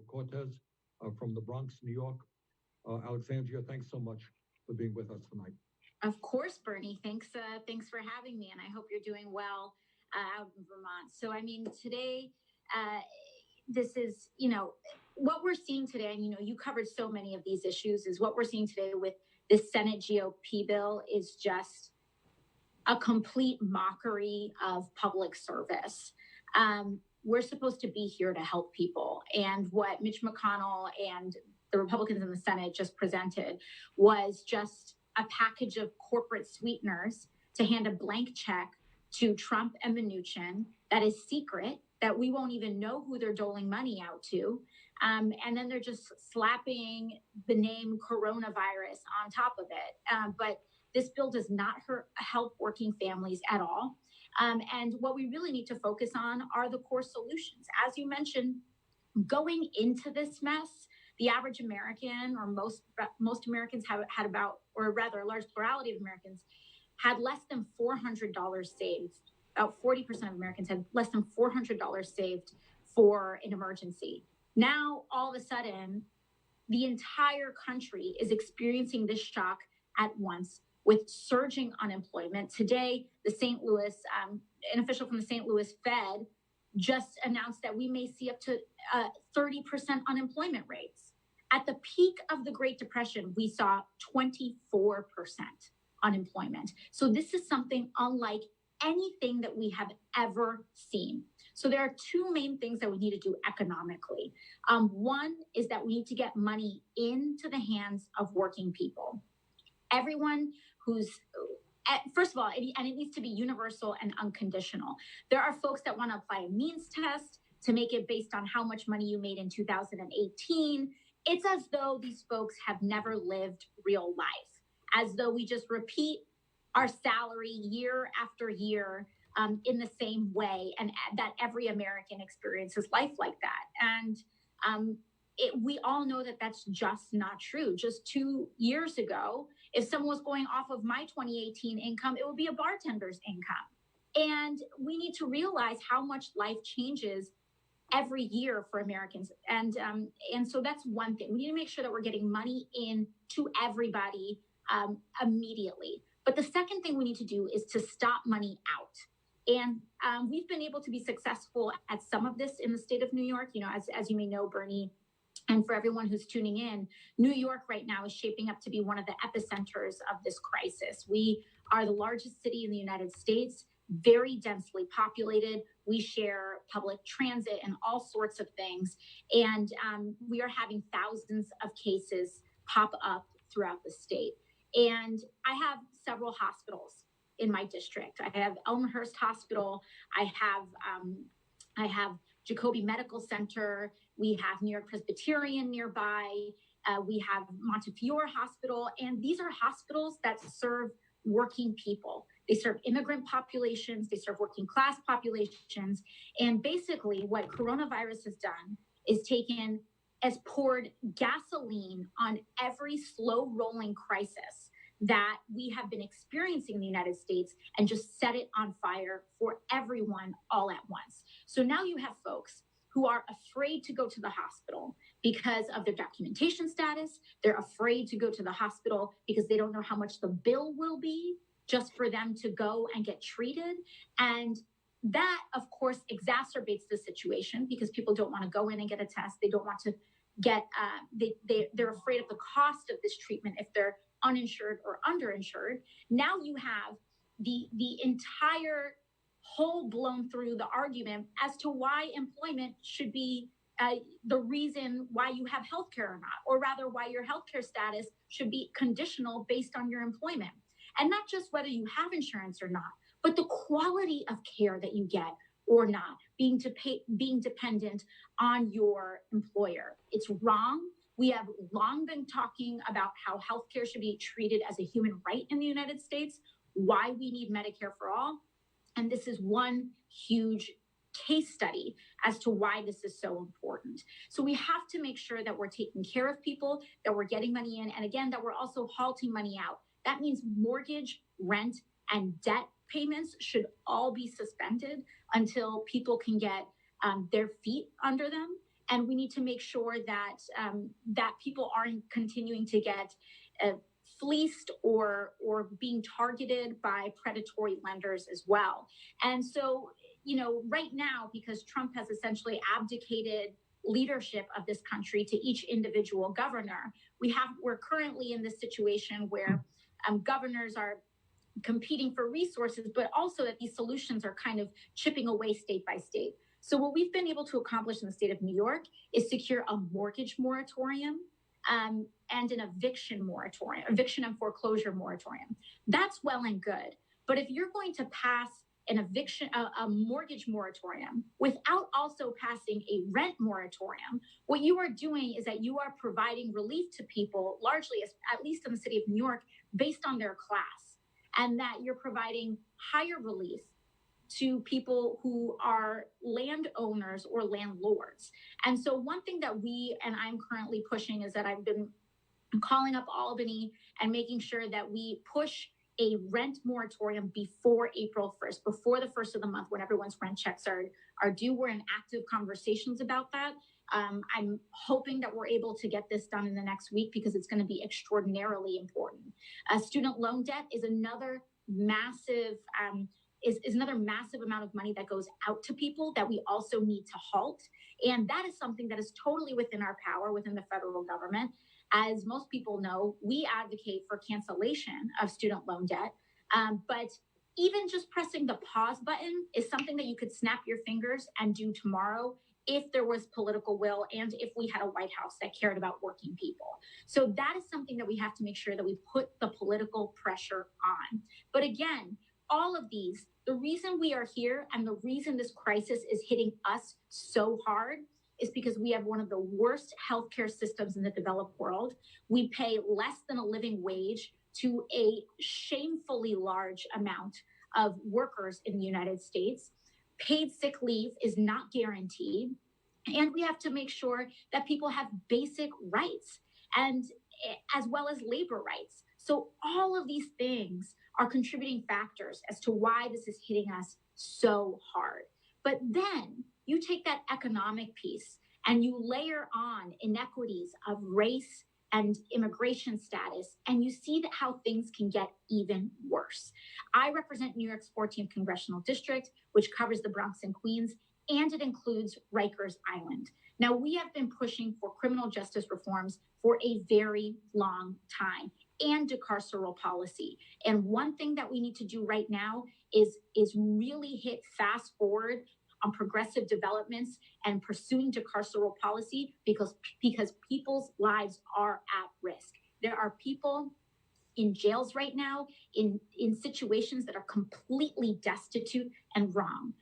Cortez from the Bronx, New York. Alexandria, thanks so much for being with us tonight. Of course, Bernie. Thanks for having me, and I hope you're doing well out in Vermont. So, I mean, today, this is, what we're seeing today, and, you covered so many of these issues, is what we're seeing today with this Senate GOP bill is just a complete mockery of public service. We're supposed to be here to help people. And what Mitch McConnell and the Republicans in the Senate just presented was just a package of corporate sweeteners to hand a blank check to Trump and Mnuchin that is secret, that we won't even know who they're doling money out to. And then they're just slapping the name coronavirus on top of it. But this bill does not help working families at all. And what we really need to focus on are the core solutions. As you mentioned, going into this mess, the average American, or most Americans had about, or rather a large plurality of Americans, had less than $400 saved. About 40% of Americans had less than $400 saved for an emergency. Now, all of a sudden, the entire country is experiencing this shock at once with surging unemployment. Today, an official from the St. Louis Fed just announced that we may see up to 30% unemployment rates. At the peak of the Great Depression, we saw 24% unemployment. So this is something unlike anything that we have ever seen. So there are two main things that we need to do economically. One is that we need to get money into the hands of working people. Everyone first of all, and it needs to be universal and unconditional. There are folks that want to apply a means test to make it based on how much money you made in 2018. It's as though these folks have never lived real life, as though we just repeat our salary year after year in the same way, and that every American experiences life like that. And we all know that that's just not true. Just 2 years ago, if someone was going off of my 2018 income, it would be a bartender's income. And we need to realize how much life changes every year for Americans. And so that's one thing. We need to make sure that we're getting money in to everybody immediately. But the second thing we need to do is to stop money out. And we've been able to be successful at some of this in the state of New York. As you may know, Bernie, and for everyone who's tuning in, New York right now is shaping up to be one of the epicenters of this crisis. We are the largest city in the United States, very densely populated. We share public transit and all sorts of things. And we are having thousands of cases pop up throughout the state. And I have several hospitals in my district. I have Elmhurst Hospital. I have Jacobi Medical Center. We have New York Presbyterian nearby. We have Montefiore Hospital. And these are hospitals that serve working people. They serve immigrant populations. They serve working class populations. And basically what coronavirus has done is poured gasoline on every slow rolling crisis that we have been experiencing in the United States and just set it on fire for everyone all at once. So now you have folks who are afraid to go to the hospital because of their documentation status. They're afraid to go to the hospital because they don't know how much the bill will be just for them to go and get treated. And that, of course, exacerbates the situation because people don't want to go in and get a test. They don't want to get, they're afraid of the cost of this treatment if they're uninsured or underinsured. Now you have the entire whole blown through the argument as to why employment should be the reason why you have healthcare or not, or rather why your healthcare status should be conditional based on your employment. And not just whether you have insurance or not, but the quality of care that you get or not, being dependent on your employer. It's wrong. We have long been talking about how healthcare should be treated as a human right in the United States, why we need Medicare for all. And this is one huge case study as to why this is so important. So we have to make sure that we're taking care of people, that we're getting money in, and again, that we're also halting money out. That means mortgage, rent, and debt payments should all be suspended until people can get their feet under them. and we need to make sure that that people aren't continuing to get fleeced or being targeted by predatory lenders as well. And so, right now, because Trump has essentially abdicated leadership of this country to each individual governor, we're currently in this situation where governors are competing for resources, but also that these solutions are kind of chipping away state by state. So what we've been able to accomplish in the state of New York is secure a mortgage moratorium and an eviction and foreclosure moratorium. That's well and good. But if you're going to pass a mortgage moratorium without also passing a rent moratorium, what you are doing is that you are providing relief to people, largely, at least in the city of New York, based on their class, and that you're providing higher relief to people who are landowners or landlords. And so one thing that I'm currently pushing is that I've been calling up Albany and making sure that we push a rent moratorium before April 1st, before the first of the month when everyone's rent checks are due. We're in active conversations about that. I'm hoping that we're able to get this done in the next week because it's going to be extraordinarily important. Student loan debt is another massive another massive amount of money that goes out to people that we also need to halt. And that is something that is totally within our power, within the federal government. As most people know, we advocate for cancellation of student loan debt. But even just pressing the pause button is something that you could snap your fingers and do tomorrow if there was political will and if we had a White House that cared about working people. So that is something that we have to make sure that we put the political pressure on. But again, all of these, the reason we are here and the reason this crisis is hitting us so hard is because we have one of the worst healthcare systems in the developed world. We pay less than a living wage to a shamefully large amount of workers in the United States. Paid sick leave is not guaranteed. And we have to make sure that people have basic rights and as well as labor rights. So all of these things are contributing factors as to why this is hitting us so hard. But then you take that economic piece and you layer on inequities of race and immigration status, and you see that how things can get even worse. I represent New York's 14th congressional district, which covers the Bronx and Queens, and it includes Rikers Island. Now, we have been pushing for criminal justice reforms for a very long time and decarceral policy. And one thing that we need to do right now is really hit fast forward on progressive developments and pursuing decarceral policy because people's lives are at risk. There are people in jails right now in situations that are completely destitute and wrong.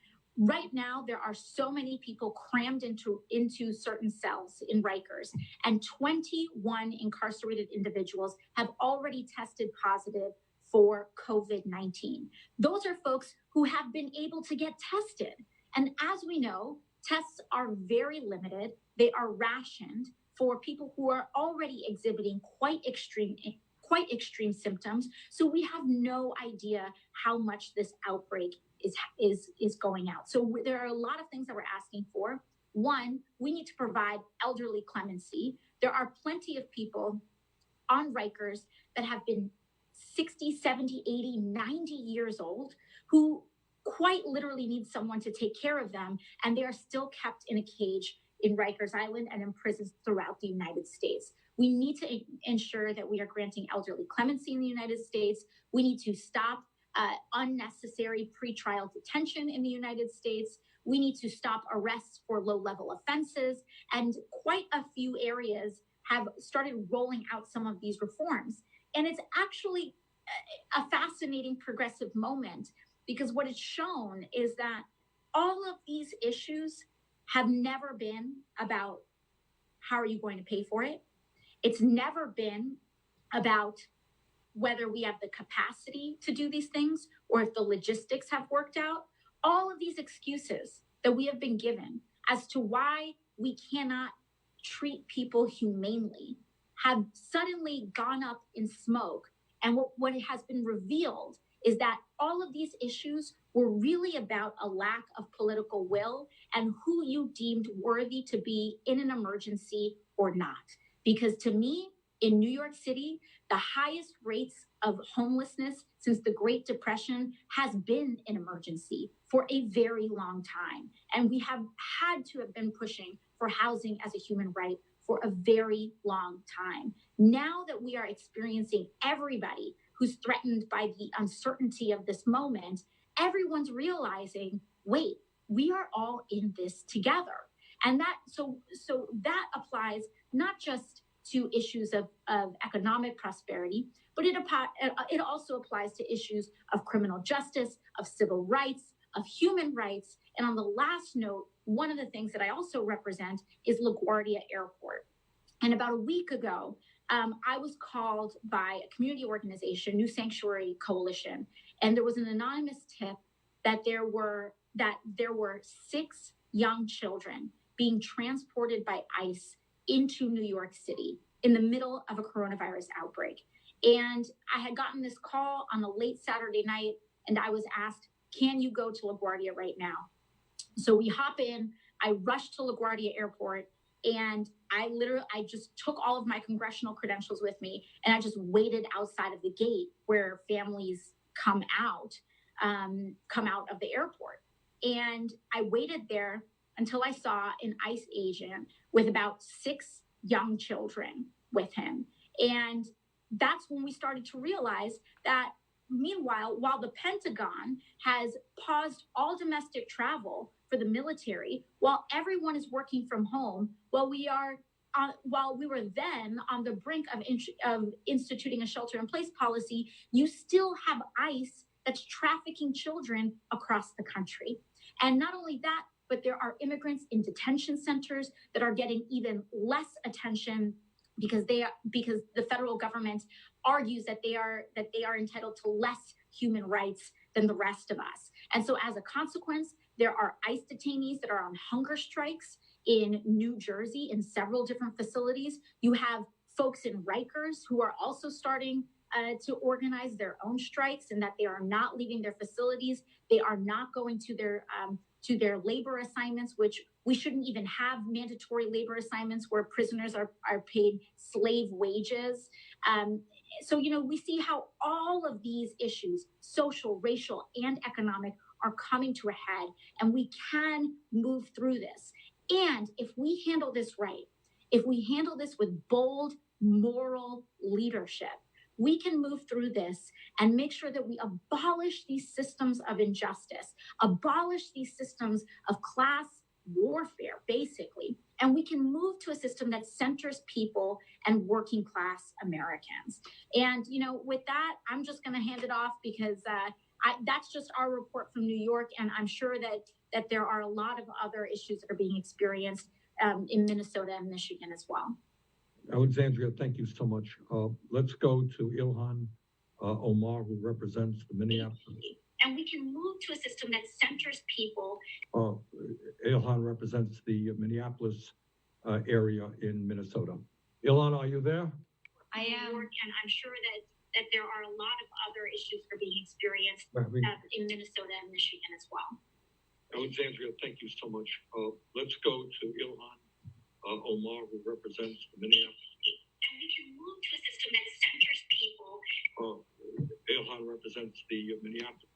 Right now, there are so many people crammed into certain cells in Rikers, and 21 incarcerated individuals have already tested positive for COVID-19. Those are folks who have been able to get tested. And as we know, tests are very limited. They are rationed for people who are already exhibiting quite extreme symptoms. So we have no idea how much this outbreak is going out. So there are a lot of things that we're asking for. One, we need to provide elderly clemency. There are plenty of people on Rikers that have been 60, 70, 80, 90 years old who quite literally need someone to take care of them, and they are still kept in a cage in Rikers Island and in prisons throughout the United States. We need to ensure that we are granting elderly clemency in the United States. We need to stop unnecessary pretrial detention in the United States. We need to stop arrests for low-level offenses, and quite a few areas have started rolling out some of these reforms. And it's actually a fascinating progressive moment, because what it's shown is that all of these issues have never been about how are you going to pay for it. It's never been about whether we have the capacity to do these things or if the logistics have worked out. All of these excuses that we have been given as to why we cannot treat people humanely have suddenly gone up in smoke. And what has been revealed is that all of these issues were really about a lack of political will and who you deemed worthy to be in an emergency or not. Because to me, in New York City, the highest rates of homelessness since the Great Depression has been an emergency for a very long time. And we have had to have been pushing for housing as a human right for a very long time. Now that we are experiencing everybody who's threatened by the uncertainty of this moment, everyone's realizing, wait, we are all in this together. And so that applies not just to issues of economic prosperity, but it also applies to issues of criminal justice, of civil rights, of human rights. And on the last note, one of the things that I also represent is LaGuardia Airport. And about a week ago, I was called by a community organization, New Sanctuary Coalition, and there was an anonymous tip that there were 6 young children being transported by ICE into New York City in the middle of a coronavirus outbreak. And I had gotten this call on a late Saturday night, and I was asked, can you go to LaGuardia right now? So we hop in, I rush to LaGuardia Airport, and I just took all of my congressional credentials with me, and I just waited outside of the gate where families come out of the airport. And I waited there until I saw an ICE agent with about 6 young children with him. And that's when we started to realize that meanwhile, while the Pentagon has paused all domestic travel for the military, while everyone is working from home, while we were then on the brink of instituting a shelter-in-place policy, you still have ICE that's trafficking children across the country. And not only that, but there are immigrants in detention centers that are getting even less attention because the federal government argues that they are entitled to less human rights than the rest of us. And so as a consequence, there are ICE detainees that are on hunger strikes in New Jersey in several different facilities. You have folks in Rikers who are also starting to organize their own strikes, and that they are not leaving their facilities. They are not going to their labor assignments, which we shouldn't even have mandatory labor assignments where prisoners are paid slave wages. So, we see how all of these issues, social, racial, and economic, are coming to a head, and we can move through this. And if we handle this right, if we handle this with bold, moral leadership, we can move through this and make sure that we abolish these systems of injustice, abolish these systems of class warfare, basically, and we can move to a system that centers people and working class Americans. And, with that, I'm just going to hand it off because that's just our report from New York, and I'm sure that there are a lot of other issues that are being experienced in Minnesota and Michigan as well. Alexandria, thank you so much. Let's go to Ilhan Omar, who represents the Minneapolis. And we can move to a system that centers people. Ilhan represents the Minneapolis area in Minnesota. Ilhan, are you there? I am, and I'm sure that there are a lot of other issues that are being experienced in Minnesota and Michigan as well. Alexandria, thank you so much. Let's go to Ilhan Omar, who represents the Minneapolis. And we can move to a system that centers people. Ilhan represents the Minneapolis.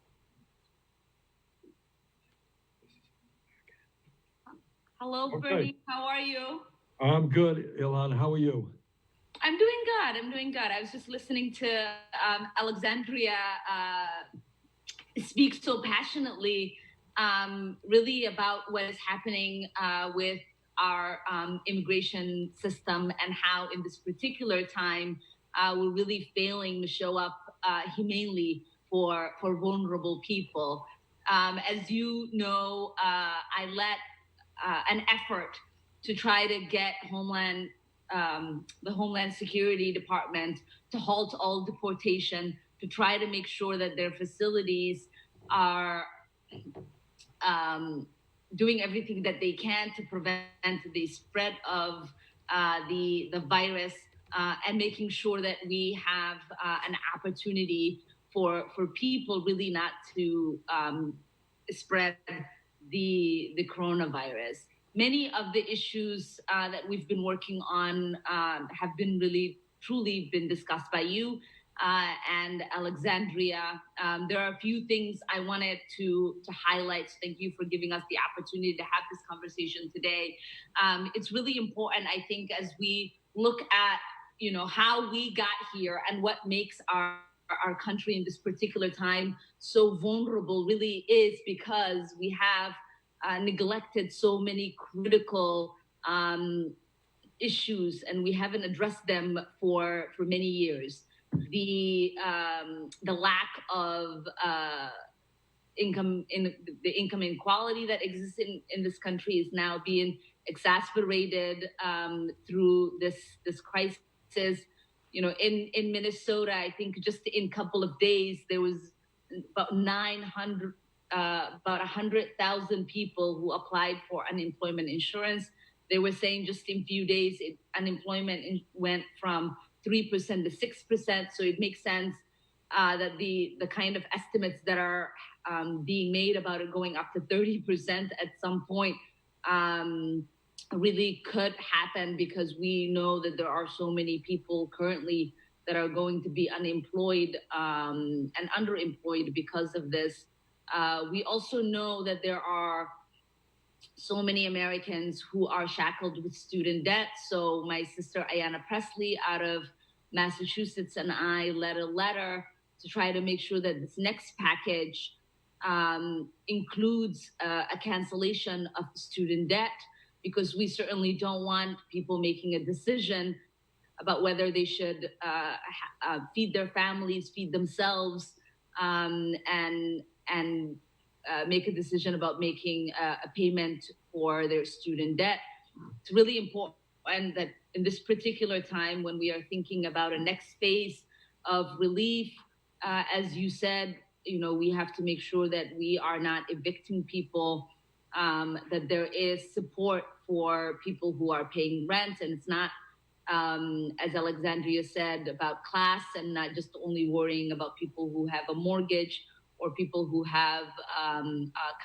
Hello, Okay. Bernie. How are you? I'm good, Ilhan. How are you? I'm doing good. I was just listening to Alexandria speak so passionately, really about what is happening with our immigration system and how in this particular time we're really failing to show up humanely for vulnerable people. As you know, I led an effort to try to get the Homeland Security Department to halt all deportation, to try to make sure that their facilities are doing everything that they can to prevent the spread of the virus, and making sure that we have an opportunity for people really not to spread the coronavirus. Many of the issues that we've been working on have been really truly been discussed by you and Alexandria. There are a few things I wanted to highlight. So thank you for giving us the opportunity to have this conversation today. It's really important, I think, as we look at how we got here and what makes our country in this particular time so vulnerable really is because we have neglected so many critical issues, and we haven't addressed them for many years. The lack of income inequality that exists in this country is now being exacerbated through this crisis. In Minnesota, I think just in a couple of days there was about 100,000 people who applied for unemployment insurance. They were saying just in a few days, unemployment went from 3% to 6%. So it makes sense that the kind of estimates that are being made about it going up to 30% at some point really could happen, because we know that there are so many people currently that are going to be unemployed and underemployed because of this. We also know that there are so many Americans who are shackled with student debt. So my sister Ayanna Presley out of Massachusetts and I led a letter to try to make sure that this next package includes a cancellation of student debt, because we certainly don't want people making a decision about whether they should feed their families, feed themselves, and make a decision about making a payment for their student debt. It's really important that in this particular time, when we are thinking about a next phase of relief, as you said, we have to make sure that we are not evicting people, that there is support for people who are paying rent, and it's not, as Alexandria said, about class, and not just only worrying about people who have a mortgage or people who have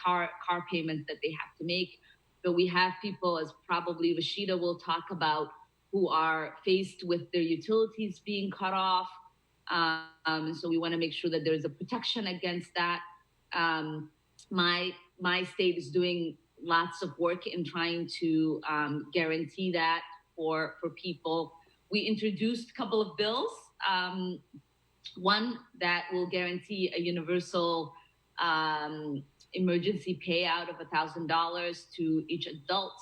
car payments that they have to make. But we have people, as probably Rashida will talk about, who are faced with their utilities being cut off. So we want to make sure that there's a protection against that. My state is doing lots of work in trying to guarantee that for people. We introduced a couple of bills. One that will guarantee a universal emergency payout of $1,000 to each adult,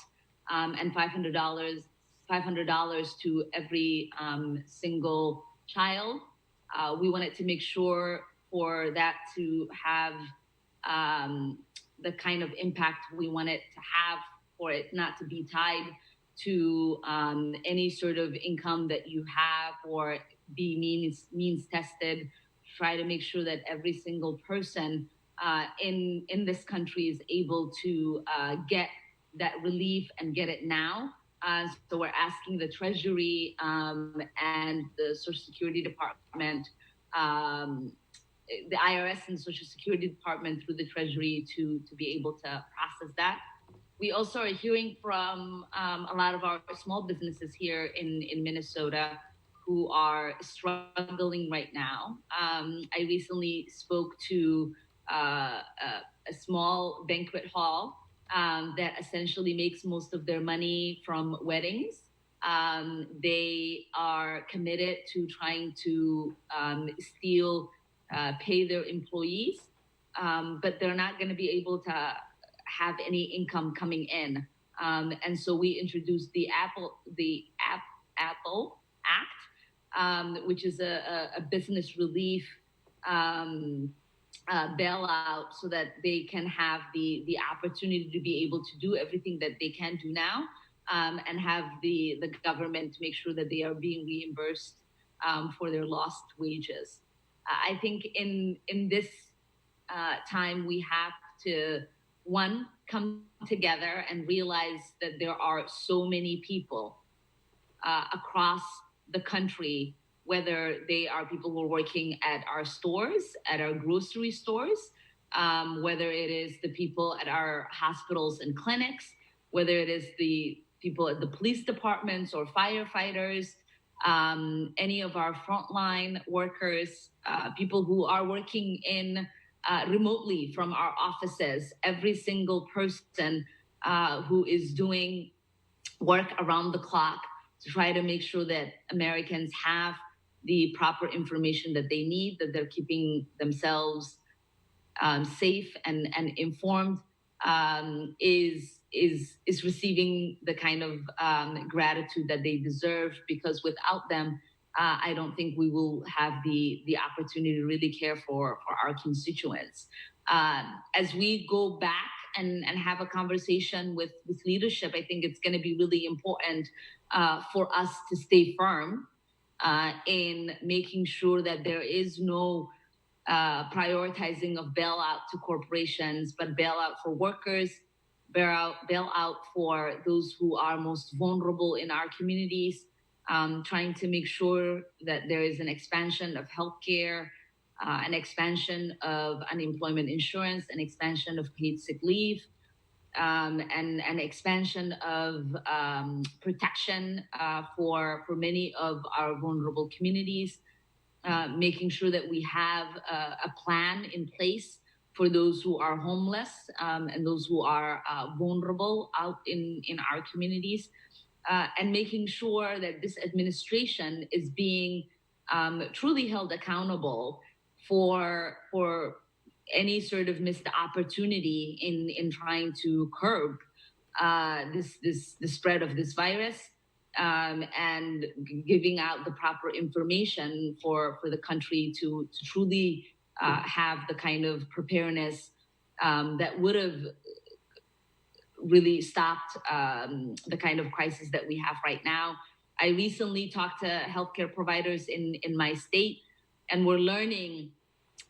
and $500 to every single child. We wanted to make sure for that to have the kind of impact we want it to have, for it not to be tied to any sort of income that you have or be means tested. Try to make sure that every single person in this country is able to get that relief and get it now. So we're asking the Treasury and the Social Security Department, the IRS and Social Security Department through the Treasury to be able to process that. We also are hearing from a lot of our small businesses here in Minnesota who are struggling right now. I recently spoke to a small banquet hall that essentially makes most of their money from weddings. They are committed to trying to still pay their employees, but they're not going to be able to have any income coming in. And so we introduced the Apple Act, which is a business relief bailout, so that they can have the opportunity to be able to do everything that they can do now, and have the government to make sure that they are being reimbursed for their lost wages. I think in this time we have to, one, come together and realize that there are so many people across the country whether they are people who are working at our stores, at our grocery stores, whether it is the people at our hospitals and clinics, whether it is the people at the police departments or firefighters, any of our frontline workers, people who are working in remotely from our offices, every single person who is doing work around the clock to try to make sure that Americans have the proper information that they need, that they're keeping themselves safe and informed, is receiving the kind of gratitude that they deserve, because without them, I don't think we will have the opportunity to really care for our constituents. As we go back and have a conversation with leadership, I think it's going to be really important for us to stay firm in making sure that there is no prioritizing of bailout to corporations, but bailout for workers, bailout for those who are most vulnerable in our communities, trying to make sure that there is an expansion of healthcare, an expansion of unemployment insurance, an expansion of paid sick leave, and an expansion of protection for many of our vulnerable communities, making sure that we have a plan in place for those who are homeless and those who are vulnerable out in our communities, and making sure that this administration is being truly held accountable for any sort of missed opportunity in trying to curb the spread of this virus, and giving out the proper information for the country to truly have the kind of preparedness that would have really stopped the kind of crisis that we have right now. I recently talked to healthcare providers in my state, and we're learning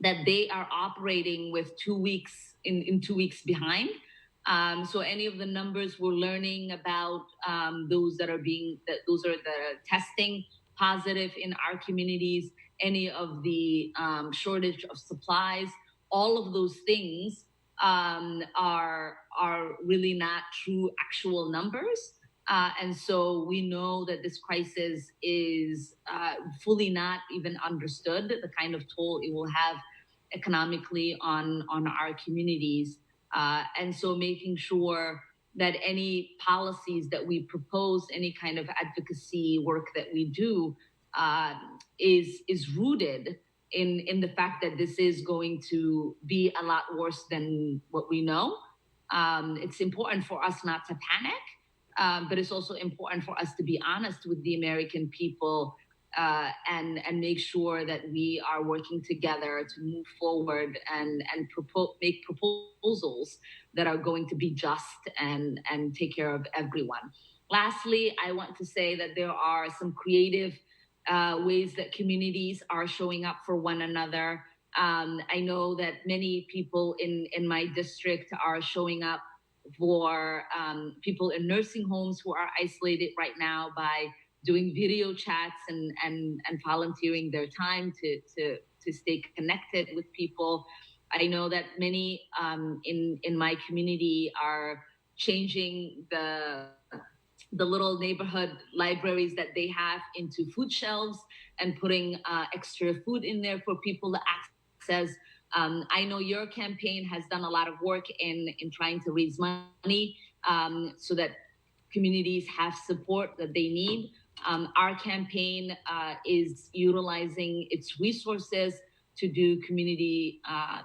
that they are operating with 2 weeks in 2 weeks behind. So any of the numbers we're learning about, those that are the testing positive in our communities, any of the shortage of supplies, all of those things are really not true actual numbers. And so we know that this crisis is fully not even understood, the kind of toll it will have economically on our communities. And so making sure that any policies that we propose, any kind of advocacy work that we do is rooted in the fact that this is going to be a lot worse than what we know. It's important for us not to panic, but it's also important for us to be honest with the American people and make sure that we are working together to move forward and make proposals that are going to be just and take care of everyone. Lastly, I want to say that there are some creative ways that communities are showing up for one another. I know that many people in my district are showing up for people in nursing homes who are isolated right now by doing video chats and volunteering their time to stay connected with people. I know that many in my community are changing the little neighborhood libraries that they have into food shelves and putting extra food in there for people to access. I know your campaign has done a lot of work in trying to raise money so that communities have support that they need. Our campaign is utilizing its resources to do community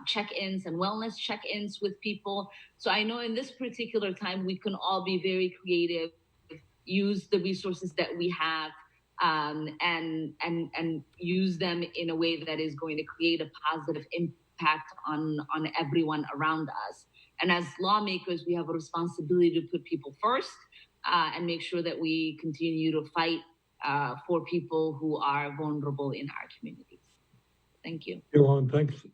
check-ins and wellness check-ins with people. So I know in this particular time, we can all be very creative, use the resources that we have, and use them in a way that is going to create a positive impact on everyone around us. And as lawmakers, we have a responsibility to put people first and make sure that we continue to fight for people who are vulnerable in our communities. Thank you. Ilhan, thanks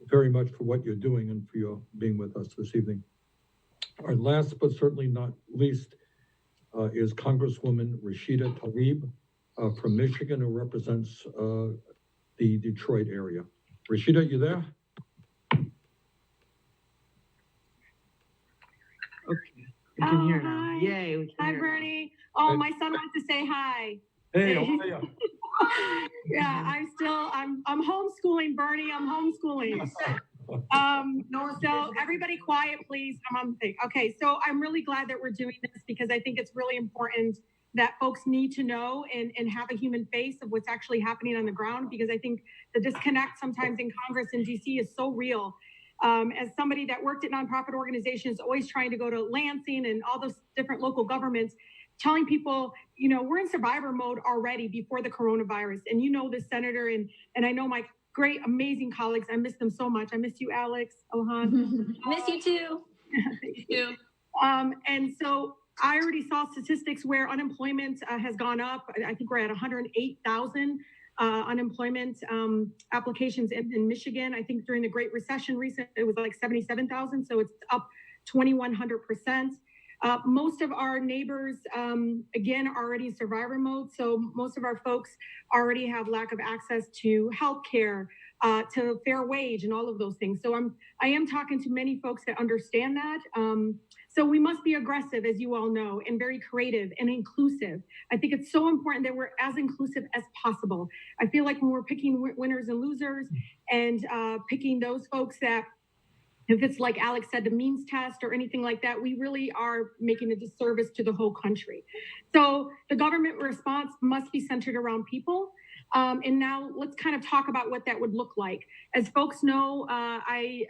very much for what you're doing and for your being with us this evening. Our last but certainly not least is Congresswoman Rashida TLAIB. from Michigan who represents the Detroit area. Rashida, you there? Okay, we can hear now. Hi. Yay, we can Hi, hear Bernie. Oh, Hey. my son wants to say hi. Hey, how are you? Yeah, I'm homeschooling, Bernie. I'm homeschooling. So everybody quiet, please. I'm on the thing. Okay, so I'm really glad that we're doing this because I think it's really important that folks need to know and have a human face of what's actually happening on the ground, because I think the disconnect sometimes in Congress and DC is so real. As somebody that worked at nonprofit organizations, always trying to go to Lansing and all those different local governments, telling people, you know, we're in survivor mode already before the coronavirus. And you know this, Senator, and I know my great, amazing colleagues. I miss them so much. I miss you, Alex, Ohan. Miss you too. Thank you. And so I already saw statistics where unemployment has gone up. I think we're at 108,000 unemployment applications in Michigan. I think during the Great Recession recent, it was like 77,000. So it's up 2,100%. Most of our neighbors, again, are already in survivor mode. So most of our folks already have lack of access to healthcare, to fair wage and all of those things. So I am talking to many folks that understand that. So we must be aggressive, as you all know, and very creative and inclusive. I think it's so important that we're as inclusive as possible. I feel like when we're picking winners and losers and picking those folks that, if it's like Alex said, the means test or anything like that, we really are making a disservice to the whole country. So the government response must be centered around people. And now let's kind of talk about what that would look like. As folks know, I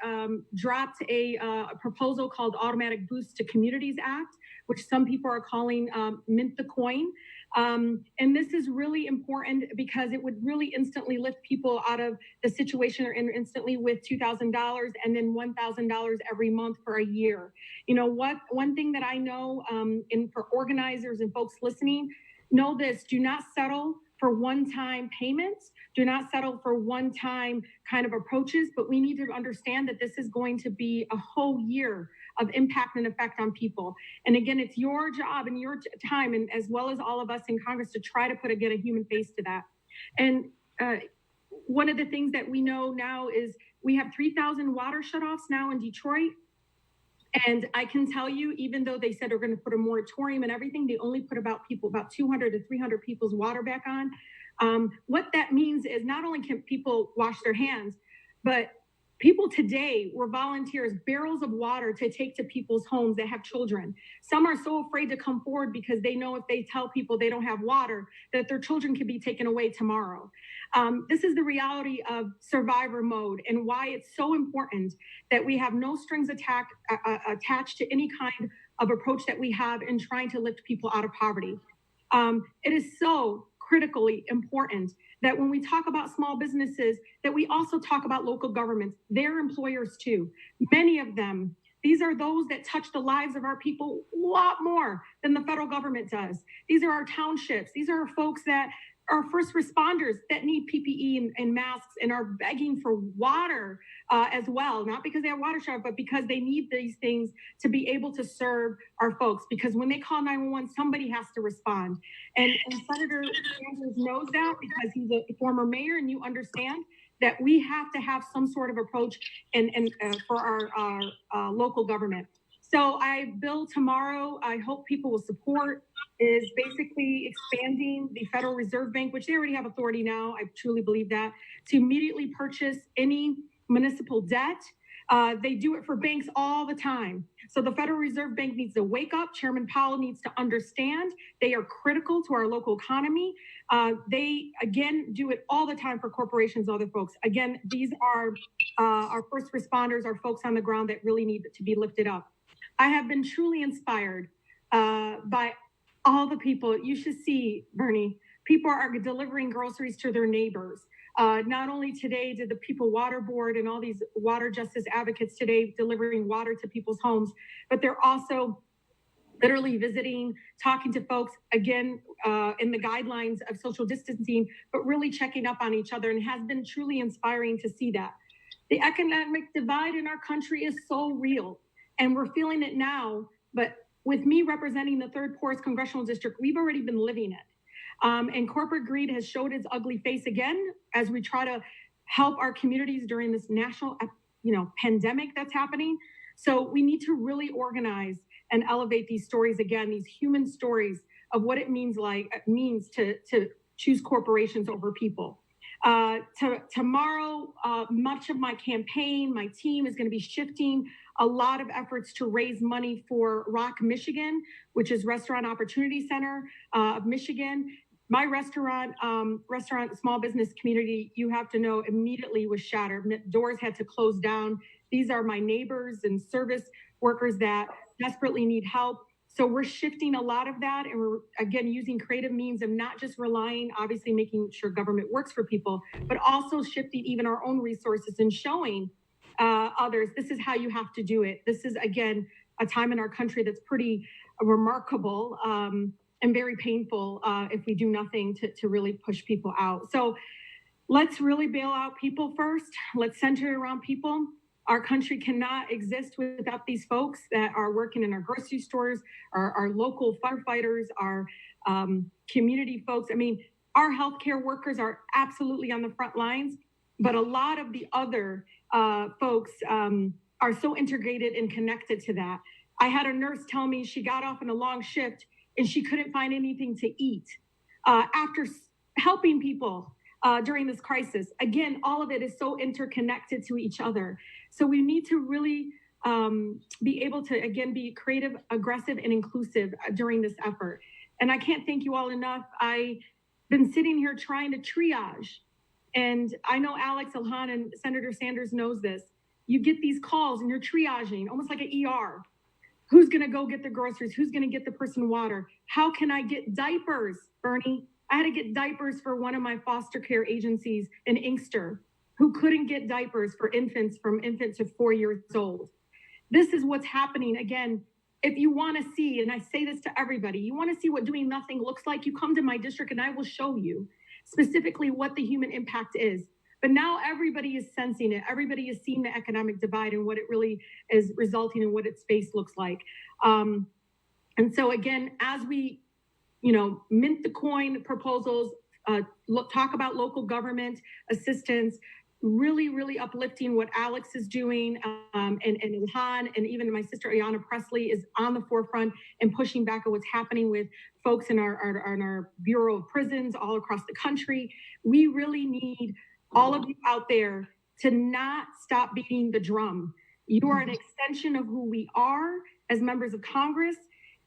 dropped a proposal called Automatic Boost to Communities Act, which some people are calling Mint the Coin. And this is really important because it would really instantly lift people out of the situation they're in instantly with $2,000 and then $1,000 every month for a year. You know what? One thing that I know, and for organizers and folks listening, know this: do not settle for one-time payments. Do not settle for one-time kind of approaches, but we need to understand that this is going to be a whole year of impact and effect on people. And again, it's your job and your time, and as well as all of us in Congress, to try to put a human face to that. And one of the things that we know now is we have 3,000 water shutoffs now in Detroit. And I can tell you, even though they said they're going to put a moratorium and everything, they only put about 200 to 300 people's water back on. What that means is not only can people wash their hands, but people today were volunteers, barrels of water to take to people's homes that have children. Some are so afraid to come forward because they know if they tell people they don't have water, that their children could be taken away tomorrow. This is the reality of survivor mode and why it's so important that we have no strings attached to any kind of approach that we have in trying to lift people out of poverty. It is so critically important that when we talk about small businesses, that we also talk about local governments. They're employers too. Many of them, these are those that touch the lives of our people a lot more than the federal government does. These are our townships. These are our folks that are first responders that need PPE and masks and are begging for water as well, not because they have water shortage, but because they need these things to be able to serve our folks. Because when they call 911, somebody has to respond. And Senator Sanders knows that because he's a former mayor, and you understand that we have to have some sort of approach for our local government. So bill tomorrow, I hope people will support, is basically expanding the Federal Reserve Bank, which they already have authority now, I truly believe that, to immediately purchase any municipal debt. They do it for banks all the time. So the Federal Reserve Bank needs to wake up. Chairman Powell needs to understand they are critical to our local economy. They, again, do it all the time for corporations, other folks. Again, these are our first responders, our folks on the ground that really need to be lifted up. I have been truly inspired by all the people. You should see, Bernie, people are delivering groceries to their neighbors. Not only today did the People Water Board and all these water justice advocates today delivering water to people's homes, but they're also literally visiting, talking to folks, again, in the guidelines of social distancing, but really checking up on each other, and has been truly inspiring to see that. The economic divide in our country is so real, and we're feeling it now, but with me representing the third poorest congressional district, we've already been living it. And corporate greed has showed its ugly face again as we try to help our communities during this national, pandemic that's happening. So we need to really organize and elevate these stories again, these human stories of what it means to choose corporations over people. Tomorrow, much of my campaign, my team is going to be shifting a lot of efforts to raise money for Rock, Michigan, which is Restaurant Opportunity Center of Michigan. My restaurant, small business community, you have to know, immediately was shattered. Doors had to close down. These are my neighbors and service workers that desperately need help. So we're shifting a lot of that, and we're, again, using creative means of not just relying, obviously making sure government works for people, but also shifting even our own resources and showing others, this is how you have to do it. This is, again, a time in our country that's pretty remarkable and very painful if we do nothing to really push people out. So let's really bail out people first. Let's center around people. Our country cannot exist without these folks that are working in our grocery stores, our local firefighters, our community folks. I mean, our healthcare workers are absolutely on the front lines, but a lot of the other folks are so integrated and connected to that. I had a nurse tell me she got off in a long shift and she couldn't find anything to eat after helping people during this crisis. Again, all of it is so interconnected to each other. So we need to really be able to, again, be creative, aggressive, and inclusive during this effort. And I can't thank you all enough. I've been sitting here trying to triage. And I know Alex Ilhan and Senator Sanders knows this. You get these calls and you're triaging, almost like an ER. Who's going to go get the groceries? Who's going to get the person water? How can I get diapers, Bernie? I had to get diapers for one of my foster care agencies in Inkster, who couldn't get diapers for infants from infant to 4 years old. This is what's happening. Again, if you want to see, and I say this to everybody, you want to see what doing nothing looks like, you come to my district and I will show you specifically what the human impact is. But now everybody is sensing it. Everybody is seeing the economic divide and what it really is resulting in, what its space looks like. And so again, as we, mint the coin proposals, talk about local government assistance, really, really uplifting what Alex is doing, and Ilhan, and even my sister Ayanna Presley is on the forefront and pushing back at what's happening with folks in our Bureau of Prisons all across the country. We really need all of you out there to not stop beating the drum. You are an extension of who we are as members of Congress.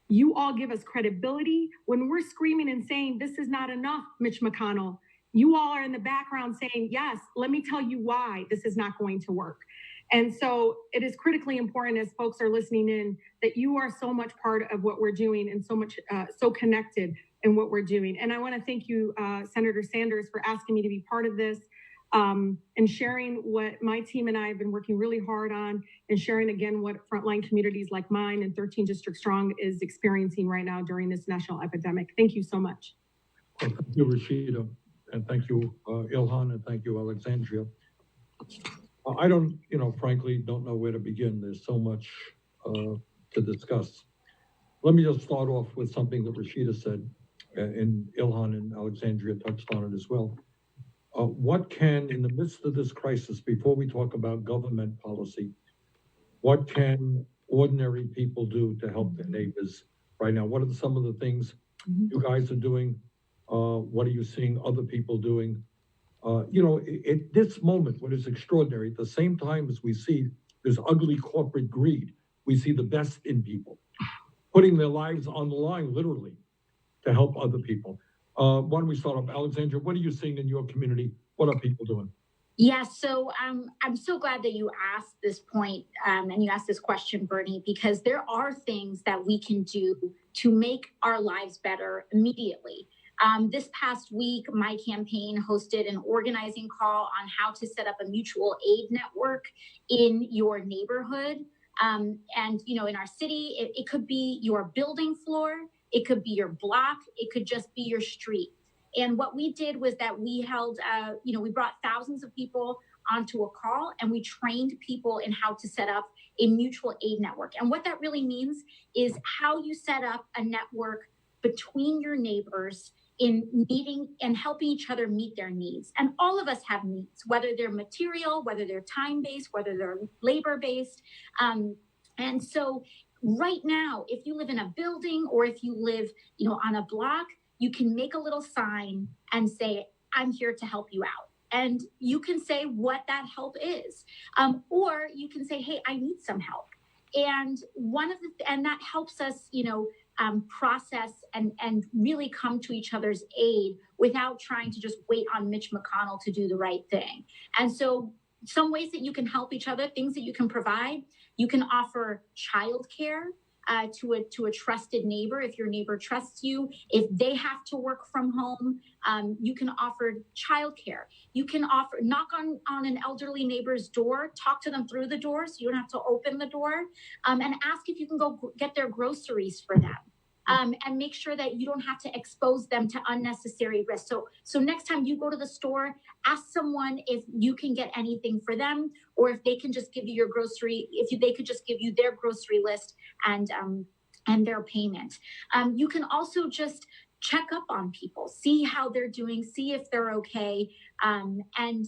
You all give us credibility. When we're screaming and saying, this is not enough, Mitch McConnell, you all are in the background saying, yes, let me tell you why this is not going to work. And so it is critically important, as folks are listening in, that you are so much part of what we're doing and so much, so connected in what we're doing. And I want to thank you, Senator Sanders, for asking me to be part of this. And sharing what my team and I have been working really hard on, and sharing again what frontline communities like mine and 13 District Strong is experiencing right now during this national epidemic. Thank you so much. Well, thank you, Rashida, and thank you, Ilhan, and thank you, Alexandria. I don't, frankly, don't know where to begin. There's so much to discuss. Let me just start off with something that Rashida said, and Ilhan and Alexandria touched on it as well. What can, in the midst of this crisis, before we talk about government policy, what can ordinary people do to help their neighbors right now? What are some of the things you guys are doing? What are you seeing other people doing? At this moment, what is extraordinary, at the same time as we see this ugly corporate greed, we see the best in people, putting their lives on the line, literally, to help other people. Why don't we start off? Alexandria, what are you seeing in your community? What are people doing? Yeah, so I'm so glad that you asked this point and you asked this question, Bernie, because there are things that we can do to make our lives better immediately. This past week, my campaign hosted an organizing call on how to set up a mutual aid network in your neighborhood. And, in our city, it could be your building floor, it could be your block, it could just be your street. And what we did was that we held, we brought thousands of people onto a call, and we trained people in how to set up a mutual aid network. And what that really means is how you set up a network between your neighbors in meeting and helping each other meet their needs. And all of us have needs, whether they're material, whether they're time-based, whether they're labor-based. And so right now, if you live in a building or if you live, on a block, you can make a little sign and say, I'm here to help you out. And you can say what that help is. Or you can say, hey, I need some help. And and that helps us, process and really come to each other's aid without trying to just wait on Mitch McConnell to do the right thing. And so some ways that you can help each other, things that you can provide, you can offer childcare to a trusted neighbor. If your neighbor trusts you, if they have to work from home, you can offer childcare. You can knock on an elderly neighbor's door, talk to them through the door so you don't have to open the door, and ask if you can go get their groceries for them. And make sure that you don't have to expose them to unnecessary risk. So next time you go to the store, ask someone if you can get anything for them, or if they can just give you your grocery, they could just give you their grocery list and their payment. You can also just check up on people, see how they're doing, see if they're okay. And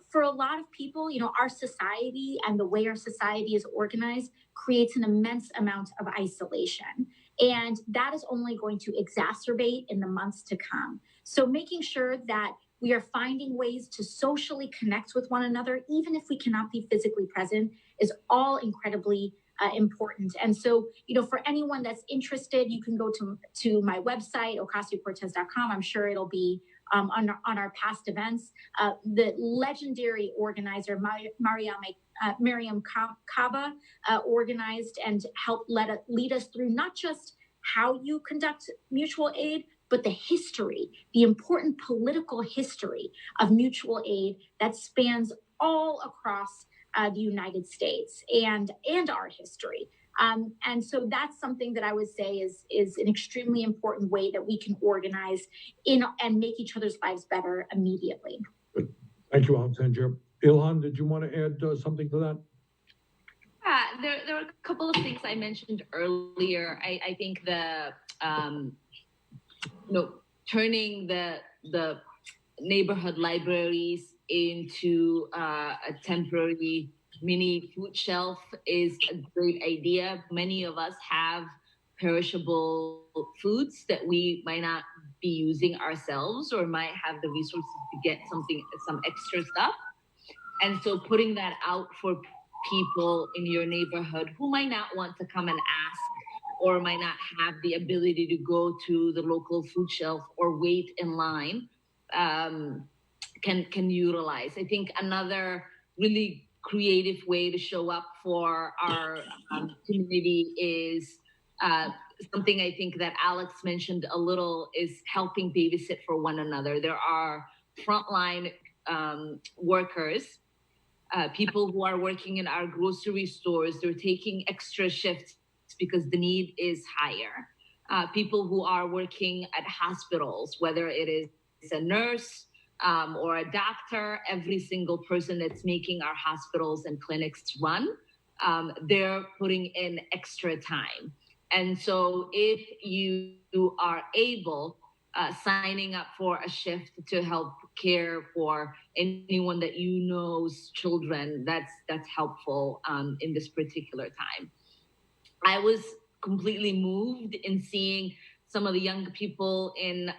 for a lot of people, our society and the way our society is organized creates an immense amount of isolation. And that is only going to exacerbate in the months to come. So making sure that we are finding ways to socially connect with one another, even if we cannot be physically present, is all incredibly important. And so, for anyone that's interested, you can go to my website, ocasio-cortez.com. I'm sure it'll be on our past events. The legendary organizer, Miriam Kaba, organized and helped lead us through not just how you conduct mutual aid, but the important political history of mutual aid that spans all across the United States and our history. And so that's something that I would say is an extremely important way that we can organize and make each other's lives better immediately. Good. Thank you, Alexandria. Ilhan, did you want to add something to that? There were a couple of things I mentioned earlier. I think turning the neighborhood libraries into a temporary mini food shelf is a great idea. Many of us have perishable foods that we might not be using ourselves or might have the resources to get some extra stuff. And so putting that out for people in your neighborhood who might not want to come and ask or might not have the ability to go to the local food shelf or wait in line can utilize. I think another really creative way to show up for our community is something I think that Alex mentioned a little, is helping babysit for one another. There are frontline workers, people who are working in our grocery stores. They're taking extra shifts because the need is higher. People who are working at hospitals, whether it is a nurse or a doctor, every single person that's making our hospitals and clinics run, they're putting in extra time. And so if you are able, signing up for a shift to help care for anyone that you know's children, that's helpful in this particular time. I was completely moved in seeing some of the young people in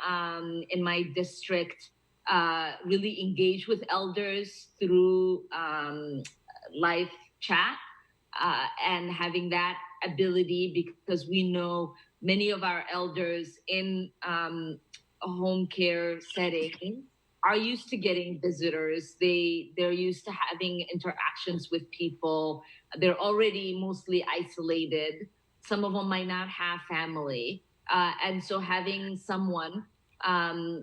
my district really engage with elders through live chat and having that ability, because we know many of our elders in a home care setting are used to getting visitors. They're used to having interactions with people. They're already mostly isolated. Some of them might not have family. And so having someone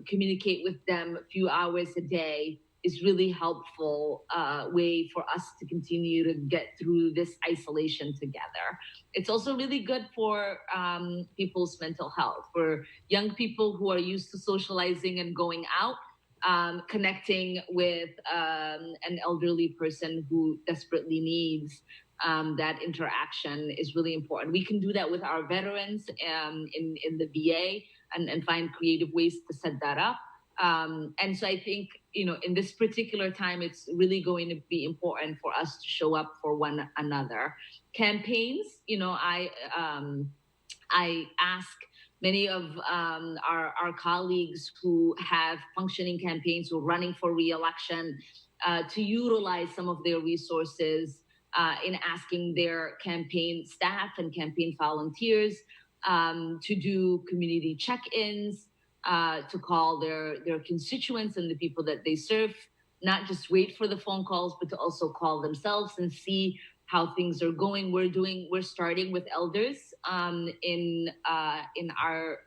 communicate with them a few hours a day is really helpful way for us to continue to get through this isolation together. It's also really good for people's mental health, for young people who are used to socializing and going out, connecting with an elderly person who desperately needs that interaction is really important. We can do that with our veterans in the VA and find creative ways to set that up. And so I think, in this particular time, it's really going to be important for us to show up for one another. Campaigns, I ask many of our colleagues who have functioning campaigns, who are running for re-election, to utilize some of their resources in asking their campaign staff and campaign volunteers to do community check-ins, to call their constituents and the people that they serve, not just wait for the phone calls, but to also call themselves and see how things are going. We're starting with elders in our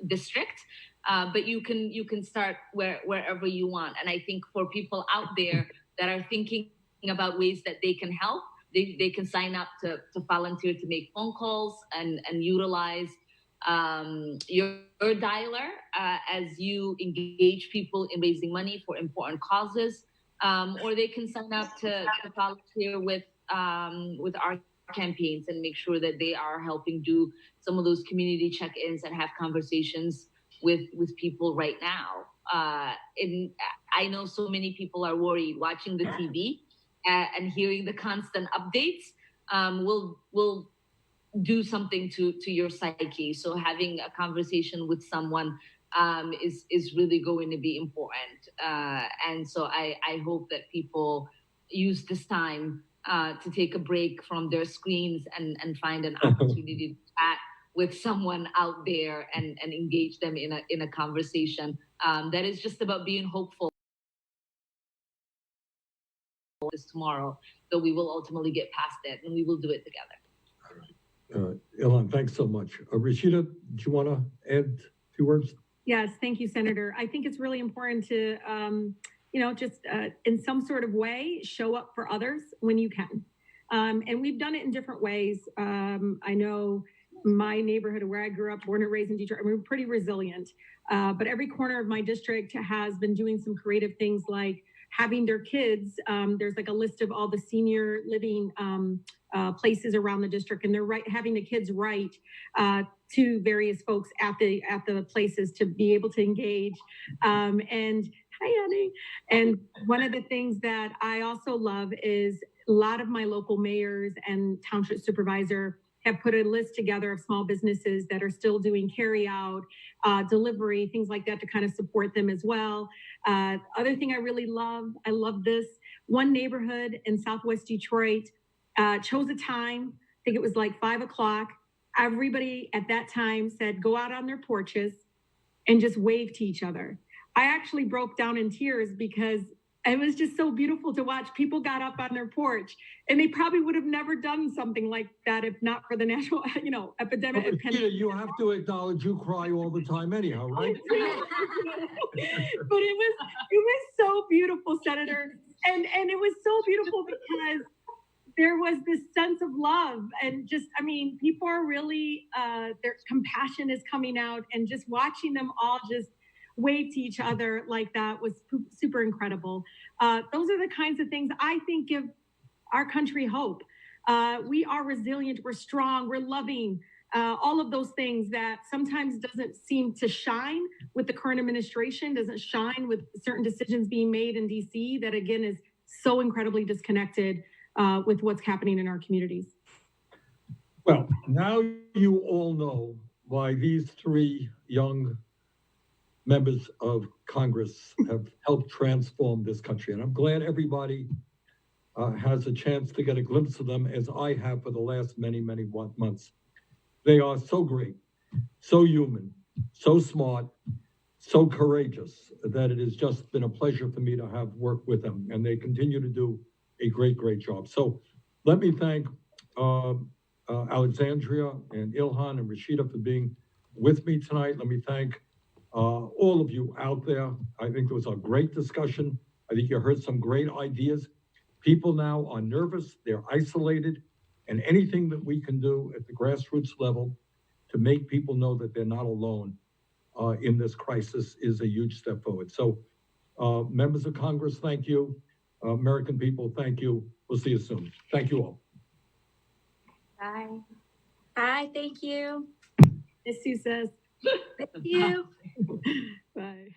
district, but you can start wherever you want. And I think for people out there that are thinking about ways that they can help, they can sign up to volunteer to make phone calls and utilize your dialer as you engage people in raising money for important causes, or they can sign up to volunteer with our campaigns and make sure that they are helping do some of those community check-ins and have conversations with people right now. And I know so many people are worried watching the TV and hearing the constant updates will do something to your psyche. So having a conversation with someone is really going to be important. And so I hope that people use this time to take a break from their screens and find an opportunity to chat with someone out there and engage them in a conversation that is just about being hopeful this tomorrow, that we will ultimately get past it and we will do it together. Ilhan, thanks so much. Rashida, do you want to add a few words? Yes, thank you, Senator. I think it's really important to, just in some sort of way, show up for others when you can. And we've done it in different ways. I know my neighborhood where I grew up, born and raised in Detroit, we're pretty resilient. But every corner of my district has been doing some creative things like having their kids, there's like a list of all the senior living places around the district, and they're having the kids write to various folks at the places to be able to engage. And hi, honey. And one of the things that I also love is a lot of my local mayors and township supervisor have put a list together of small businesses that are still doing carry out, delivery, things like that to kind of support them as well. Other thing I really love, I love this. One neighborhood in Southwest Detroit chose a time, I think it was like 5 o'clock. Everybody at that time said, go out on their porches and just wave to each other. I actually broke down in tears because it was just so beautiful to watch. People got up on their porch and they probably would have never done something like that if not for the national, epidemic. Rashida, you have to acknowledge you cry all the time anyhow, right? But it was so beautiful, Senator. And it was so beautiful because there was this sense of love and just, people are really, their compassion is coming out, and just watching them all just wave to each other like that was super incredible. Those are the kinds of things I think give our country hope. We are resilient, we're strong, we're loving, all of those things that sometimes doesn't seem to shine with the current administration, doesn't shine with certain decisions being made in DC, that again is so incredibly disconnected with what's happening in our communities. Well, now you all know why these three young members of Congress have helped transform this country. And I'm glad everybody has a chance to get a glimpse of them, as I have for the last many, many months. They are so great, so human, so smart, so courageous, that it has just been a pleasure for me to have worked with them. And they continue to do a great, great job. So let me thank Alexandria and Ilhan and Rashida for being with me tonight. Let me thank all of you out there. I think it was a great discussion. I think you heard some great ideas. People now are nervous, they're isolated, and anything that we can do at the grassroots level to make people know that they're not alone in this crisis is a huge step forward. So members of Congress, thank you. American people, thank you. We'll see you soon. Thank you all. Bye. Bye, thank you. As Sue says. Thank you. Bye.